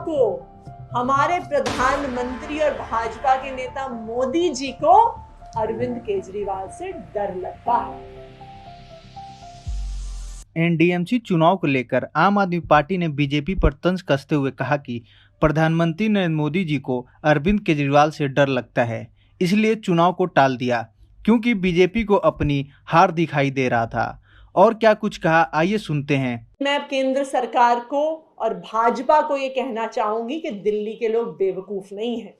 को, हमारे प्रधानमंत्री और भाजपा के नेता मोदी जी को अरविंद केजरीवाल से डर लगता है। एनडीएमसी चुनाव को लेकर आम आदमी पार्टी ने बीजेपी पर तंज कसते हुए कहा कि प्रधानमंत्री नरेंद्र मोदी जी को अरविंद केजरीवाल से डर लगता है, इसलिए चुनाव को टाल दिया क्योंकि बीजेपी को अपनी हार दिखाई दे रहा था। और क्या कुछ कहा, आइए सुनते हैं। मैं अब केंद्र सरकार को और भाजपा को ये कहना चाहूंगी कि दिल्ली के लोग बेवकूफ नहीं हैं।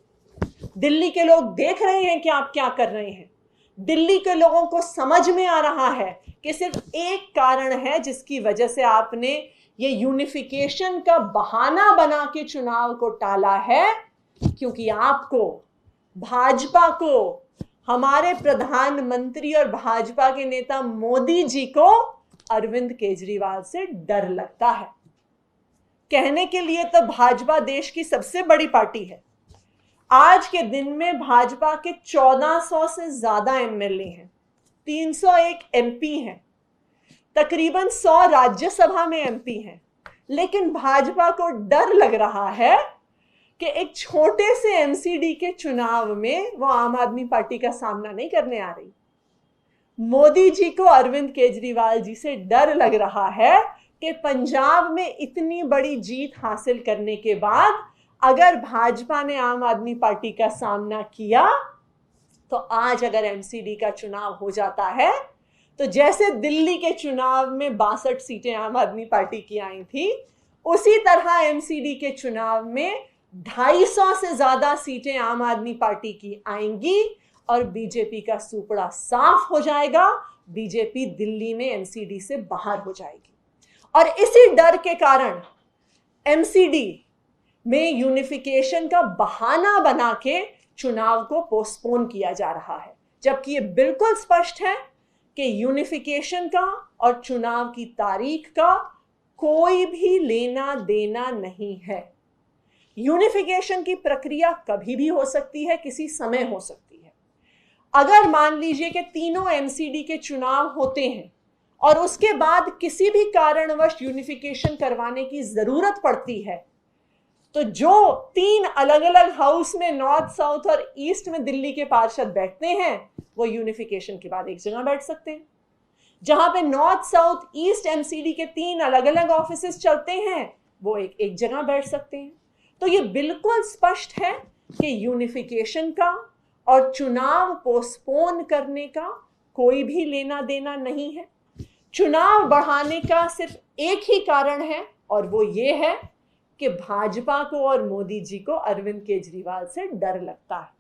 दिल्ली के लोग देख रहे हैं कि आप क्या कर रहे हैं। दिल्ली के लोगों को समझ में आ रहा है कि सिर्फ एक कारण है जिसकी वजह से आपने ये यूनिफिकेशन का बहाना बना के चुनाव को टाला है, क्योंकि आपको, भाजपा को, हमारे प्रधानमंत्री और भाजपा के नेता मोदी जी को अरविंद केजरीवाल से डर लगता है। कहने के लिए तो भाजपा देश की सबसे बड़ी पार्टी है। आज के दिन में भाजपा के 1400 से ज्यादा एमएलए हैं, 301 एमपी हैं, तकरीबन 100 राज्यसभा में एमपी हैं, लेकिन भाजपा को डर लग रहा है कि एक छोटे से एमसीडी के चुनाव में वो आम आदमी पार्टी का सामना नहीं करने आ रही। मोदी जी को अरविंद केजरीवाल जी से डर लग रहा है कि पंजाब में इतनी बड़ी जीत हासिल करने के बाद अगर भाजपा ने आम आदमी पार्टी का सामना किया तो आज अगर एमसीडी का चुनाव हो जाता है तो जैसे दिल्ली के चुनाव में 62 सीटें आम आदमी पार्टी की आई थी, उसी तरह एमसीडी के चुनाव में 250 से ज्यादा सीटें आम आदमी पार्टी की आएंगी और बीजेपी का सूपड़ा साफ हो जाएगा। बीजेपी दिल्ली में एमसीडी से बाहर हो जाएगी और इसी डर के कारण एमसीडी में यूनिफिकेशन का बहाना बना के चुनाव को पोस्टपोन किया जा रहा है, जबकि ये बिल्कुल स्पष्ट है कि यूनिफिकेशन का और चुनाव की तारीख का कोई भी लेना देना नहीं है। यूनिफिकेशन की प्रक्रिया कभी भी हो सकती है, किसी समय हो सकती है। अगर मान लीजिए कि तीनों एमसीडी के चुनाव होते हैं और उसके बाद किसी भी कारणवश यूनिफिकेशन करवाने की जरूरत पड़ती है, तो जो 3 अलग अलग हाउस में नॉर्थ, साउथ और ईस्ट में दिल्ली के पार्षद बैठते हैं वो यूनिफिकेशन के बाद एक जगह बैठ सकते हैं। जहां पे नॉर्थ, साउथ, ईस्ट एमसीडी के 3 अलग अलग ऑफिसेस चलते हैं वो एक जगह बैठ सकते हैं। तो ये बिल्कुल स्पष्ट है कि यूनिफिकेशन का और चुनाव पोस्टपोन करने का कोई भी लेना देना नहीं है। चुनाव बढ़ाने का सिर्फ एक ही कारण है और वो ये है कि भाजपा को और मोदी जी को अरविंद केजरीवाल से डर लगता है।